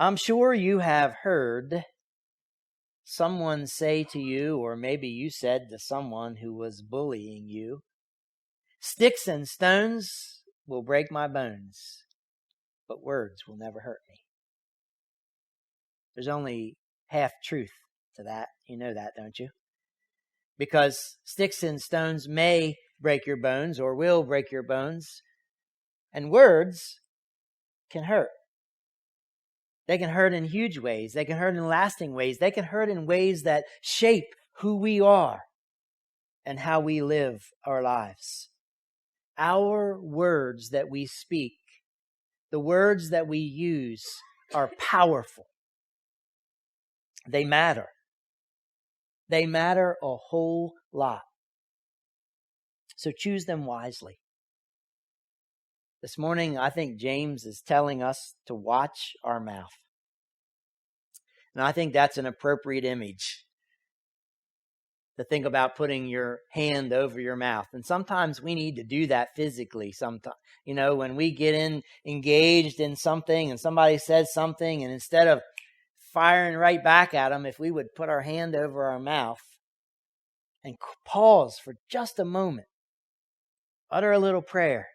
I'm sure you have heard someone say to you, or maybe you said to someone who was bullying you, "Sticks and stones will break my bones, but words will never hurt me." There's only half truth to that. You know that, don't you? Because sticks and stones may break your bones or will break your bones, and words can hurt. They can hurt in huge ways. They can hurt in lasting ways. They can hurt in ways that shape who we are and how we live our lives. Our words that we speak, the words that we use, are powerful. They matter. They matter a whole lot. So choose them wisely. This morning, I think James is telling us to watch our mouth. And I think that's an appropriate image to think about putting your hand over your mouth. And sometimes we need to do that physically. Sometimes, when we get engaged in something and somebody says something, and instead of firing right back at them, if we would put our hand over our mouth and pause for just a moment, utter a little prayer,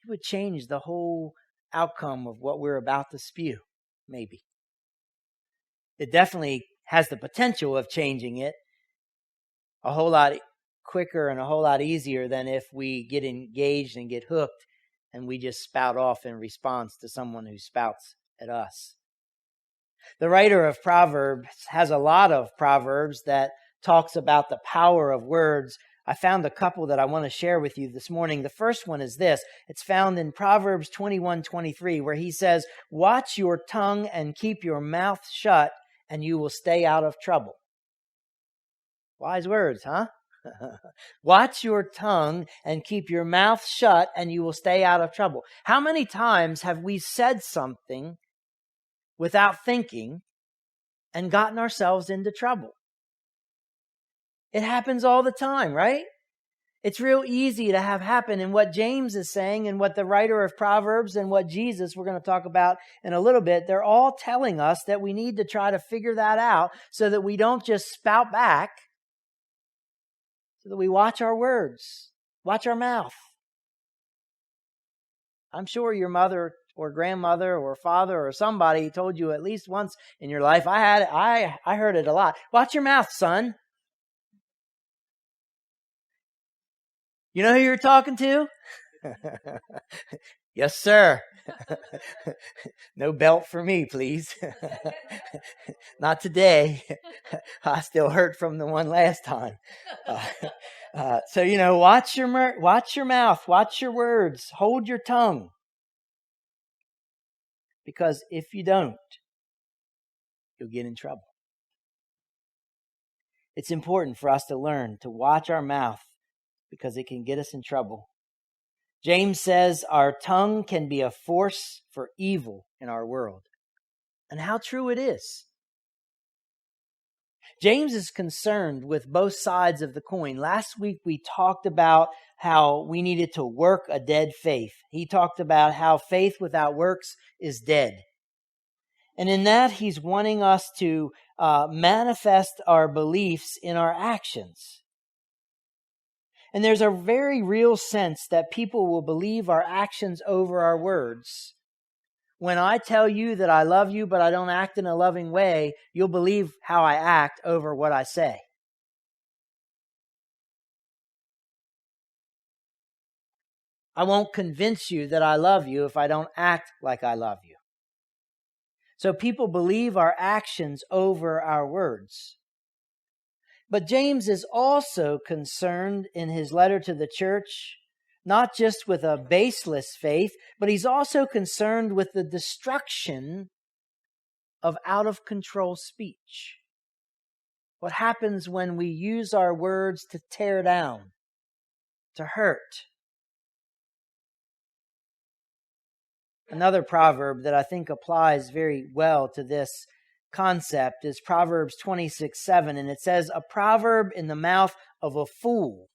it would change the whole outcome of what we're about to spew, maybe. It definitely has the potential of changing it a whole lot quicker and a whole lot easier than if we get engaged and get hooked and we just spout off in response to someone who spouts at us. The writer of Proverbs has a lot of Proverbs that talks about the power of words. I found a couple that I want to share with you this morning. The first one is this. It's found in Proverbs 21:23, where he says, "Watch your tongue and keep your mouth shut, and you will stay out of trouble." Wise words, huh? Watch your tongue and keep your mouth shut, and you will stay out of trouble. How many times have we said something without thinking and gotten ourselves into trouble? It happens all the time, right? It's real easy to have happen. And what James is saying and what the writer of Proverbs and what Jesus, we're going to talk about in a little bit, they're all telling us that we need to try to figure that out so that we don't just spout back, so that we watch our words, watch our mouth. I'm sure your mother or grandmother or father or somebody told you at least once in your life. I heard it a lot. Watch your mouth, son. You know who you're talking to? Yes, sir. No belt for me, please. Not today. I still hurt from the one last time. So watch your mouth, watch your words, hold your tongue. Because if you don't, you'll get in trouble. It's important for us to learn to watch our mouth because it can get us in trouble. James says our tongue can be a force for evil in our world. And how true it is. James is concerned with both sides of the coin. Last week we talked about how we needed to work a dead faith. He talked about how faith without works is dead. And in that, he's wanting us to manifest our beliefs in our actions. And there's a very real sense that people will believe our actions over our words. When I tell you that I love you, but I don't act in a loving way, you'll believe how I act over what I say. I won't convince you that I love you if I don't act like I love you. So people believe our actions over our words. But James is also concerned in his letter to the church, not just with a baseless faith, but he's also concerned with the destruction of out-of-control speech. What happens when we use our words to tear down, to hurt? Another proverb that I think applies very well to this concept is Proverbs 26:7, and it says, "A proverb in the mouth of a fool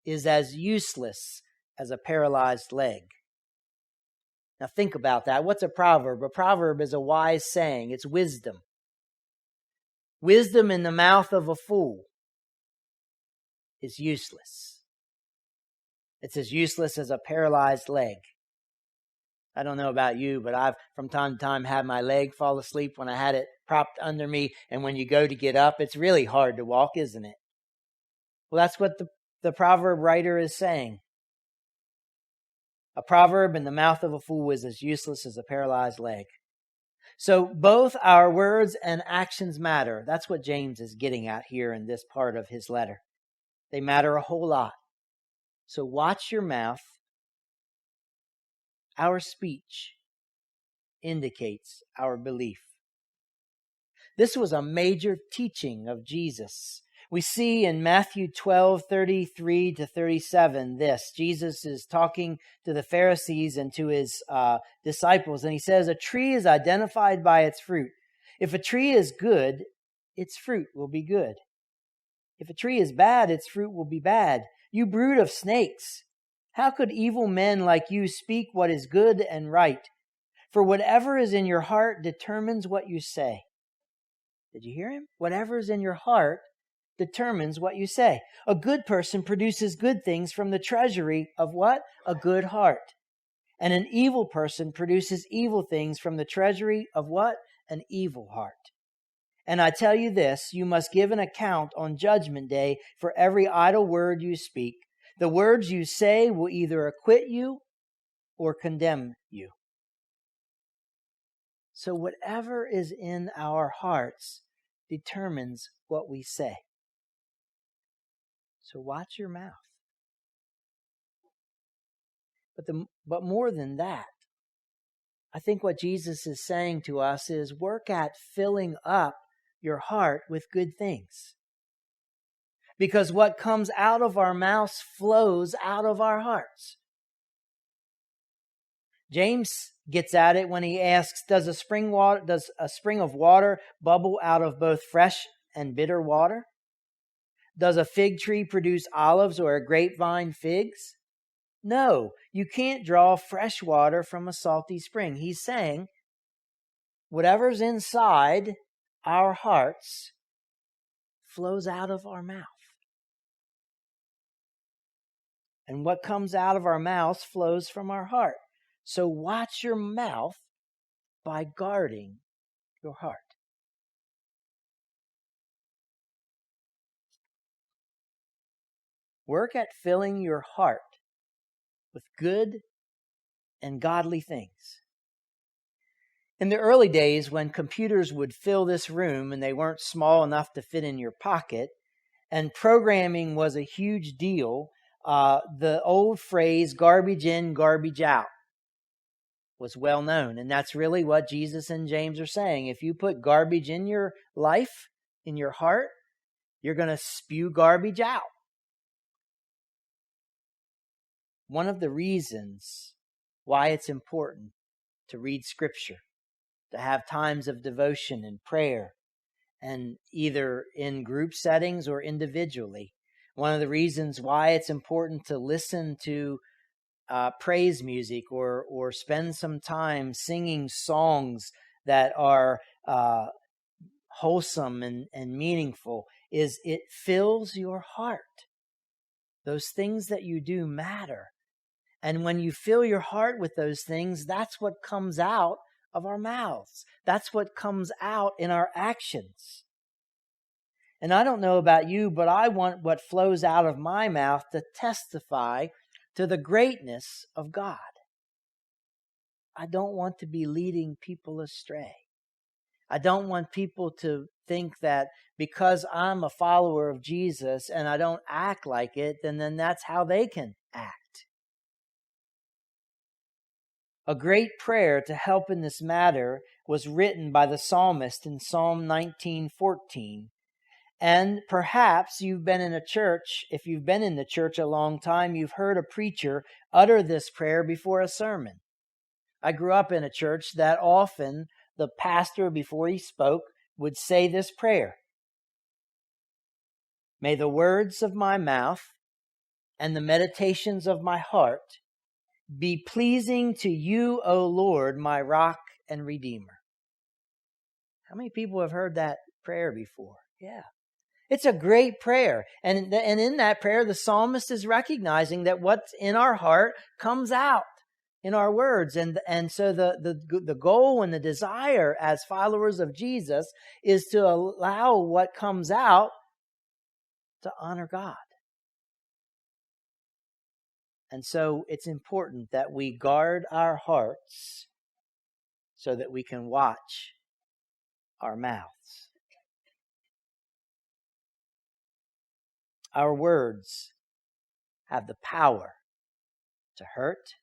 is as useless as a paralyzed leg." Now think about that. What's a proverb? A proverb is a wise saying. It's wisdom. Wisdom in the mouth of a fool is useless. It's as useless as a paralyzed leg. I don't know about you, but I've from time to time had my leg fall asleep when I had it propped under me. And when you go to get up, it's really hard to walk, isn't it? Well, that's what the proverb writer is saying. A proverb in the mouth of a fool is as useless as a paralyzed leg. So both our words and actions matter. That's what James is getting at here in this part of his letter. They matter a whole lot. So watch your mouth. Our speech indicates our belief. This was a major teaching of Jesus. We see in Matthew 12:33 to 37 this. Jesus is talking to the Pharisees and to his disciples, and he says, a tree is identified by its fruit. If a tree is good, its fruit will be good. If a tree is bad, its fruit will be bad. You brood of snakes, how could evil men like you speak what is good and right? For whatever is in your heart determines what you say. Did you hear him? Whatever is in your heart determines what you say. A good person produces good things from the treasury of what? A good heart. And an evil person produces evil things from the treasury of what? An evil heart. And I tell you this, you must give an account on Judgment Day for every idle word you speak. The words you say will either acquit you or condemn you. So whatever is in our hearts determines what we say. So watch your mouth. But more than that, I think what Jesus is saying to us is work at filling up your heart with good things. Because what comes out of our mouths flows out of our hearts. James gets at it when he asks, does a spring of water bubble out of both fresh and bitter water? Does a fig tree produce olives or a grapevine figs? No, you can't draw fresh water from a salty spring. He's saying whatever's inside our hearts flows out of our mouth. And what comes out of our mouths flows from our heart. So watch your mouth by guarding your heart. Work at filling your heart with good and godly things. In the early days, when computers would fill this room and they weren't small enough to fit in your pocket, and programming was a huge deal, the old phrase, garbage in, garbage out, was well known. And that's really what Jesus and James are saying. If you put garbage in your life, in your heart, you're going to spew garbage out. One of the reasons why it's important to read Scripture, to have times of devotion and prayer, and either in group settings or individually. One of the reasons why it's important to listen to praise music or spend some time singing songs that are wholesome and meaningful is it fills your heart. Those things that you do matter. And when you fill your heart with those things, that's what comes out of our mouths. That's what comes out in our actions. And I don't know about you, but I want what flows out of my mouth to testify to the greatness of God. I don't want to be leading people astray. I don't want people to think that because I'm a follower of Jesus and I don't act like it, then that's how they can act. A great prayer to help in this matter was written by the psalmist in Psalm 19:14. And perhaps you've been in a church, if you've been in the church a long time, you've heard a preacher utter this prayer before a sermon. I grew up in a church that often the pastor, before he spoke, would say this prayer. May the words of my mouth and the meditations of my heart be pleasing to you, O Lord, my rock and redeemer. How many people have heard that prayer before? Yeah. It's a great prayer. And in that prayer, the psalmist is recognizing that what's in our heart comes out in our words. And so the goal and the desire as followers of Jesus is to allow what comes out to honor God. And so it's important that we guard our hearts so that we can watch our mouths. Our words have the power to hurt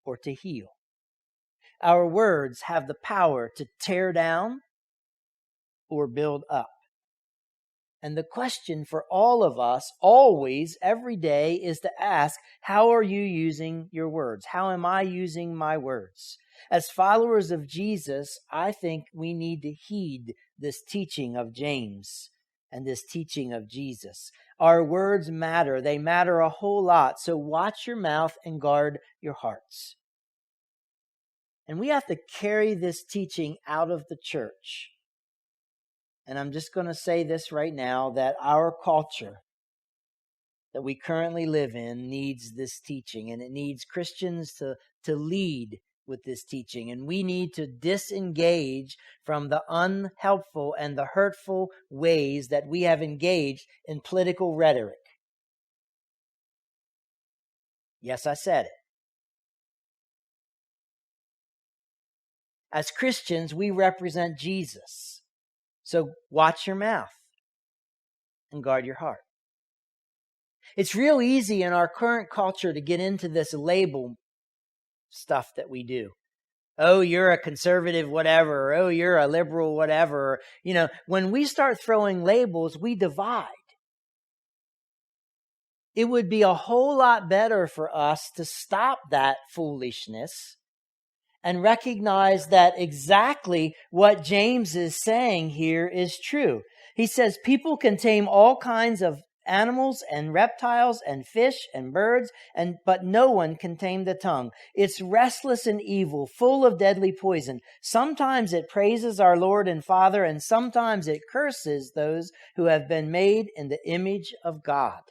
or to heal. Our words have the power to tear down or build up. And the question for all of us, always, every day, is to ask, how are you using your words? How am I using my words? As followers of Jesus, I think we need to heed this teaching of James and this teaching of Jesus. Our words matter. They matter a whole lot. So watch your mouth and guard your hearts. And we have to carry this teaching out of the church. And I'm just going to say this right now, that our culture that we currently live in needs this teaching, and it needs Christians to lead with this teaching. And we need to disengage from the unhelpful and the hurtful ways that we have engaged in political rhetoric. Yes, I said it. As Christians, we represent Jesus. So watch your mouth and guard your heart. It's real easy in our current culture to get into this label stuff that we do. Oh, you're a conservative whatever. Or, oh, you're a liberal whatever. You know, when we start throwing labels, we divide. It would be a whole lot better for us to stop that foolishness and recognize that exactly what James is saying here is true. He says people can tame all kinds of animals and reptiles and fish and birds, but no one can tame the tongue. It's restless and evil, full of deadly poison. Sometimes it praises our Lord and Father, and sometimes it curses those who have been made in the image of God.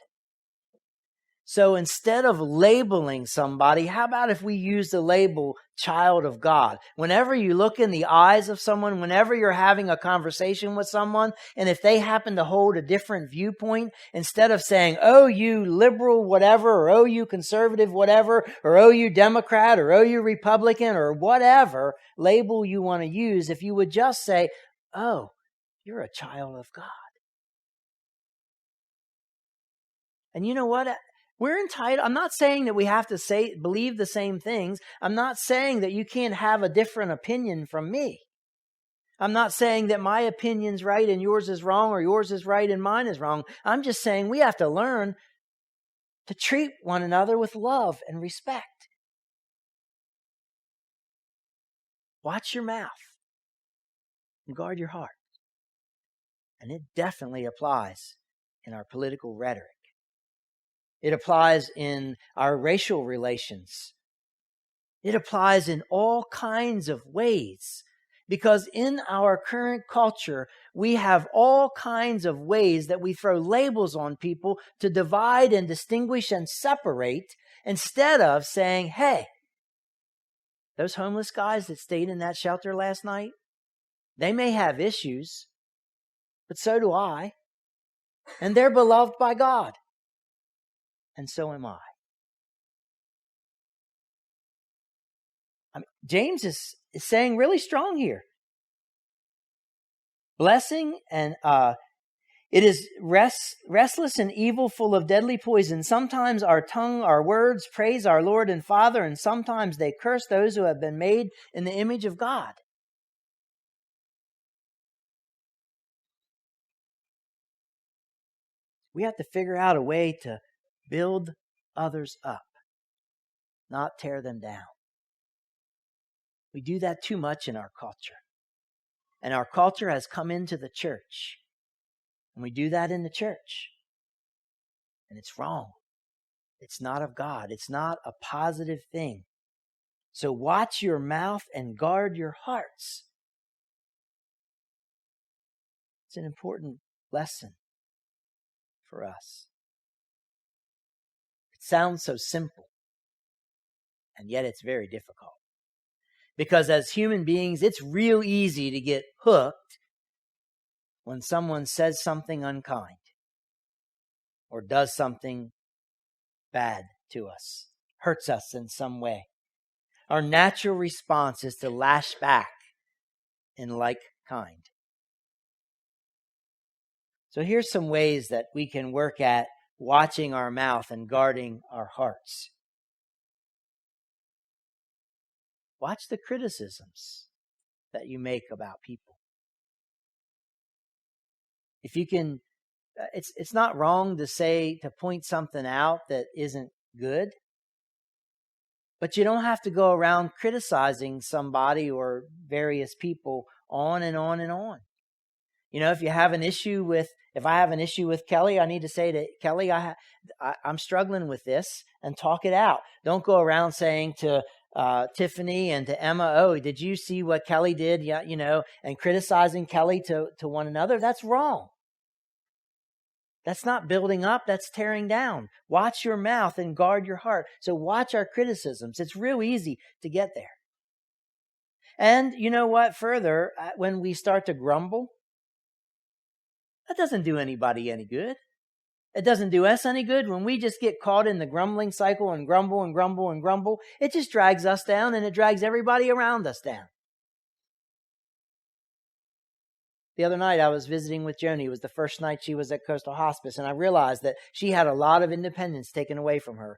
So instead of labeling somebody, how about if we use the label child of God? Whenever you look in the eyes of someone, whenever you're having a conversation with someone, and if they happen to hold a different viewpoint, instead of saying, oh, you liberal whatever, or oh, you conservative whatever, or oh, you Democrat, or oh, you Republican, or whatever label you want to use, if you would just say, oh, you're a child of God. And you know what? We're entitled. I'm not saying that we have to believe the same things. I'm not saying that you can't have a different opinion from me. I'm not saying that my opinion's right and yours is wrong, or yours is right and mine is wrong. I'm just saying we have to learn to treat one another with love and respect. Watch your mouth and guard your heart. And it definitely applies in our political rhetoric. It applies in our racial relations. It applies in all kinds of ways. Because in our current culture, we have all kinds of ways that we throw labels on people to divide and distinguish and separate, instead of saying, hey, those homeless guys that stayed in that shelter last night, they may have issues, but so do I. And they're beloved by God. And so am I. James is saying really strong here. Blessing and it is restless and evil, full of deadly poison. Sometimes our tongue, our words praise our Lord and Father, and sometimes they curse those who have been made in the image of God. We have to figure out a way to build others up, not tear them down. We do that too much in our culture. And our culture has come into the church. And we do that in the church. And it's wrong. It's not of God. It's not a positive thing. So watch your mouth and guard your hearts. It's an important lesson for us. It sounds so simple, and yet it's very difficult. Because as human beings, it's real easy to get hooked when someone says something unkind or does something bad to us, hurts us in some way. Our natural response is to lash back in like kind. So here's some ways that we can work at watching our mouth and guarding our hearts. Watch the criticisms that you make about people. If you can, it's not wrong to point something out that isn't good, but you don't have to go around criticizing somebody or various people on and on and on. You know, if I have an issue with Kelly, I need to say to Kelly, I'm struggling with this, and talk it out. Don't go around saying to Tiffany and to Emma, oh, did you see what Kelly did? Yeah, and criticizing Kelly to one another. That's wrong. That's not building up. That's tearing down. Watch your mouth and guard your heart. So watch our criticisms. It's real easy to get there. And you know what? Further, when we start to grumble, that doesn't do anybody any good. It doesn't do us any good. When we just get caught in the grumbling cycle and grumble and grumble and grumble, it just drags us down, and it drags everybody around us down. The other night I was visiting with Joni. It was the first night she was at Coastal Hospice, and I realized that she had a lot of independence taken away from her,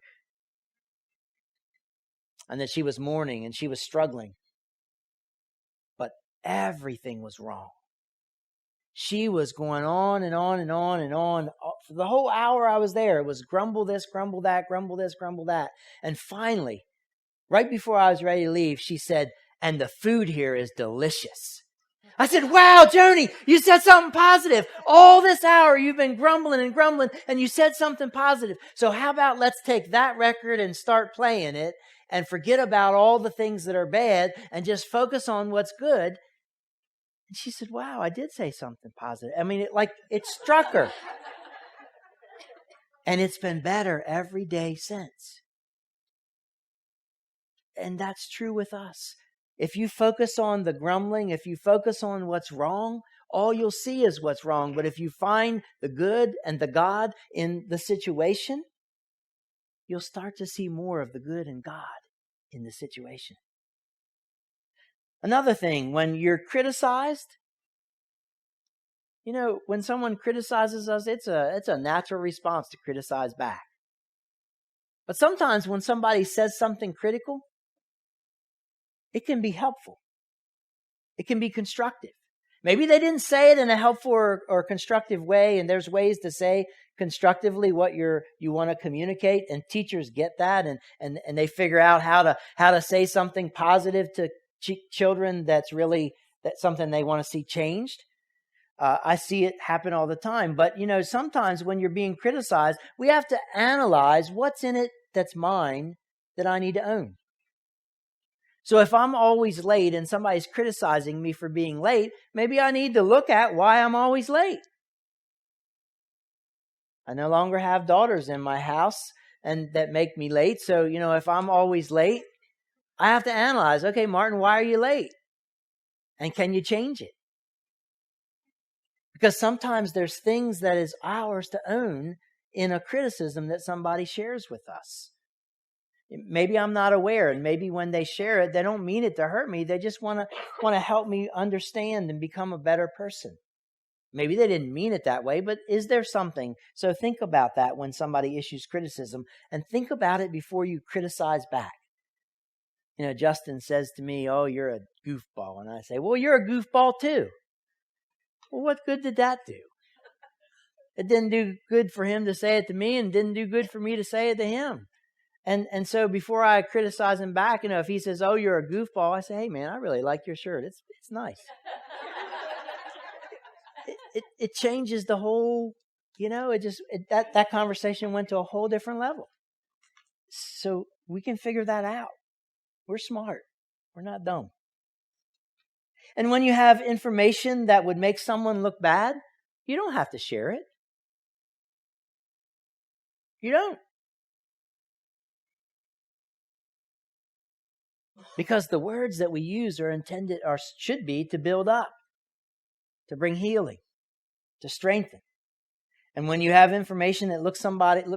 and that she was mourning and she was struggling. But everything was wrong. She was going on and on and on and on. For the whole hour I was there, it was grumble this, grumble that, grumble this, grumble that. And finally, right before I was ready to leave, she said, and the food here is delicious. I said, wow, Joni, you said something positive. All this hour you've been grumbling and grumbling, and you said something positive. So how about let's take that record and start playing it and forget about all the things that are bad and just focus on what's good. And she said, wow, I did say something positive. I mean, it struck her. And it's been better every day since. And that's true with us. If you focus on the grumbling, if you focus on what's wrong, all you'll see is what's wrong. But if you find the good and the God in the situation, you'll start to see more of the good and God in the situation. Another thing, when you're criticized, when someone criticizes us, it's a natural response to criticize back. But sometimes when somebody says something critical, it can be helpful. It can be constructive. Maybe they didn't say it in a helpful or constructive way, and there's ways to say constructively what you want to communicate, and teachers get that, and they figure out how to say something positive to children that's something they want to see changed. I see it happen all the time. But, sometimes when you're being criticized, we have to analyze what's in it that's mine that I need to own. So if I'm always late and somebody's criticizing me for being late, maybe I need to look at why I'm always late. I no longer have daughters in my house and that make me late. So, if I'm always late, I have to analyze, okay, Martin, why are you late? And can you change it? Because sometimes there's things that is ours to own in a criticism that somebody shares with us. Maybe I'm not aware, and maybe when they share it, they don't mean it to hurt me. They just want to help me understand and become a better person. Maybe they didn't mean it that way, but is there something? So think about that when somebody issues criticism, and think about it before you criticize back. Justin says to me, oh, you're a goofball. And I say, well, you're a goofball too. Well, what good did that do? It didn't do good for him to say it to me, and didn't do good for me to say it to him. And so before I criticize him back, if he says, oh, you're a goofball, I say, hey, man, I really like your shirt. It's nice. It changes the whole, that conversation went to a whole different level. So we can figure that out. We're smart. We're not dumb. And when you have information that would make someone look bad, you don't have to share it. You don't. Because the words that we use are intended, or should be, to build up, to bring healing, to strengthen. And when you have information that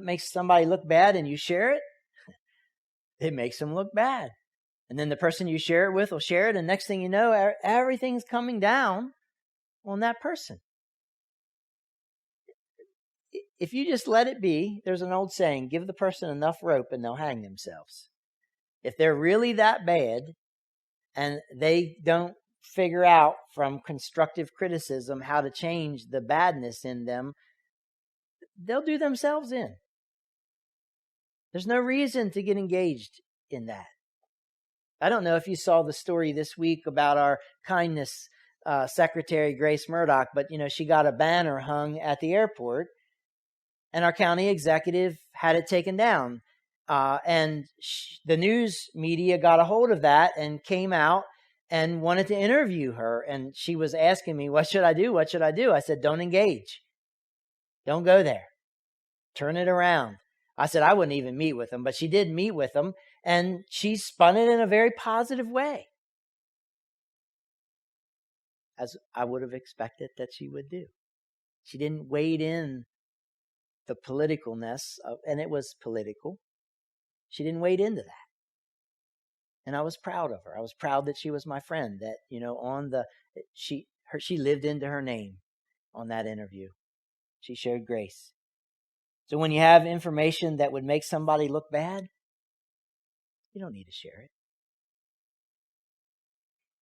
makes somebody look bad and you share it, it makes them look bad. And then the person you share it with will share it, and next thing you know, everything's coming down on that person. If you just let it be, there's an old saying, give the person enough rope and they'll hang themselves. If they're really that bad and they don't figure out from constructive criticism how to change the badness in them, they'll do themselves in. There's no reason to get engaged in that. I don't know if you saw the story this week about our kindness secretary, Grace Murdoch, but she got a banner hung at the airport, and our county executive had it taken down. And the news media got a hold of that and came out and wanted to interview her. And she was asking me, what should I do? What should I do? I said, don't engage. Don't go there. Turn it around. I said I wouldn't even meet with them, but she did meet with them, and she spun it in a very positive way, as I would have expected that she would do. She didn't wade in the politicalness of, and it was political. She didn't wade into that. And I was proud of her. I was proud that she was my friend, that, she lived into her name on that interview. She showed grace. So when you have information that would make somebody look bad, you don't need to share it.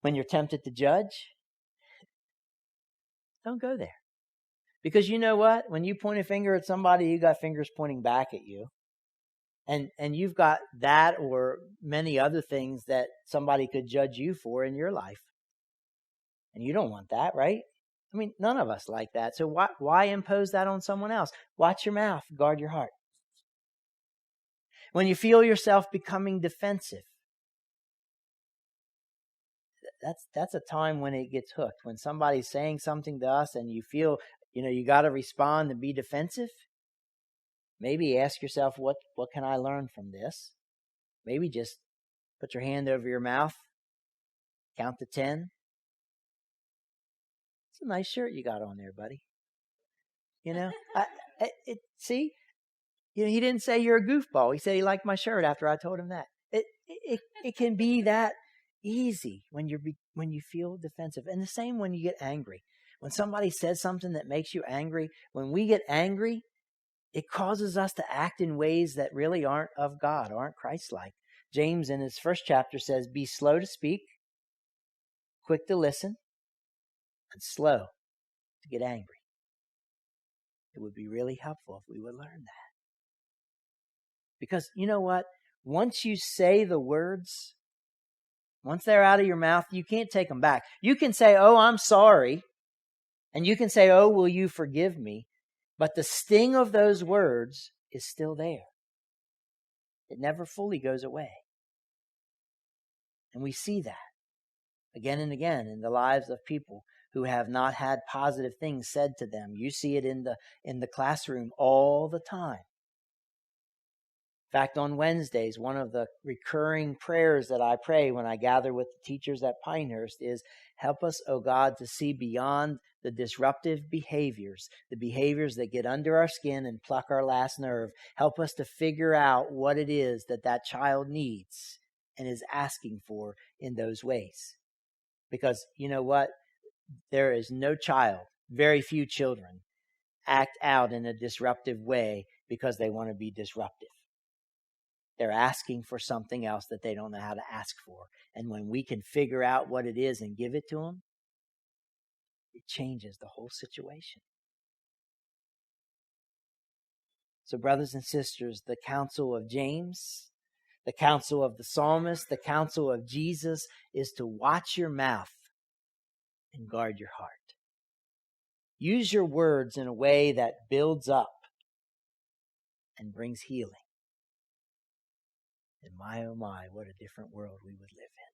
When you're tempted to judge, don't go there. Because you know what? When you point a finger at somebody, you got fingers pointing back at you. And you've got that or many other things that somebody could judge you for in your life. And you don't want that, right? I mean, none of us like that. So why impose that on someone else? Watch your mouth. Guard your heart. When you feel yourself becoming defensive, that's a time when it gets hooked. When somebody's saying something to us and you feel, you got to respond and be defensive, maybe ask yourself, what can I learn from this? Maybe just put your hand over your mouth, count to 10. It's a nice shirt you got on there, buddy. See, he didn't say you're a goofball. He said he liked my shirt after I told him that. It can be that easy when you feel defensive. And the same when you get angry. When somebody says something that makes you angry, when we get angry, it causes us to act in ways that really aren't of God, aren't Christ-like. James in his first chapter says, be slow to speak, quick to listen, and slow to get angry. It would be really helpful if we would learn that. Because you know what? Once you say the words, once they're out of your mouth, you can't take them back. You can say, oh, I'm sorry. And you can say, oh, will you forgive me? But the sting of those words is still there. It never fully goes away. And we see that again and again in the lives of people who have not had positive things said to them. You see it in the classroom all the time. In fact, on Wednesdays, one of the recurring prayers that I pray when I gather with the teachers at Pinehurst is, help us, O God, to see beyond the disruptive behaviors, the behaviors that get under our skin and pluck our last nerve. Help us to figure out what it is that child needs and is asking for in those ways. Because you know what? There is no child, very few children, act out in a disruptive way because they want to be disruptive. They're asking for something else that they don't know how to ask for. And when we can figure out what it is and give it to them, it changes the whole situation. So brothers and sisters, the counsel of James, the counsel of the psalmist, the counsel of Jesus is to watch your mouth and guard your heart. Use your words in a way that builds up and brings healing. And my, oh my, what a different world we would live in.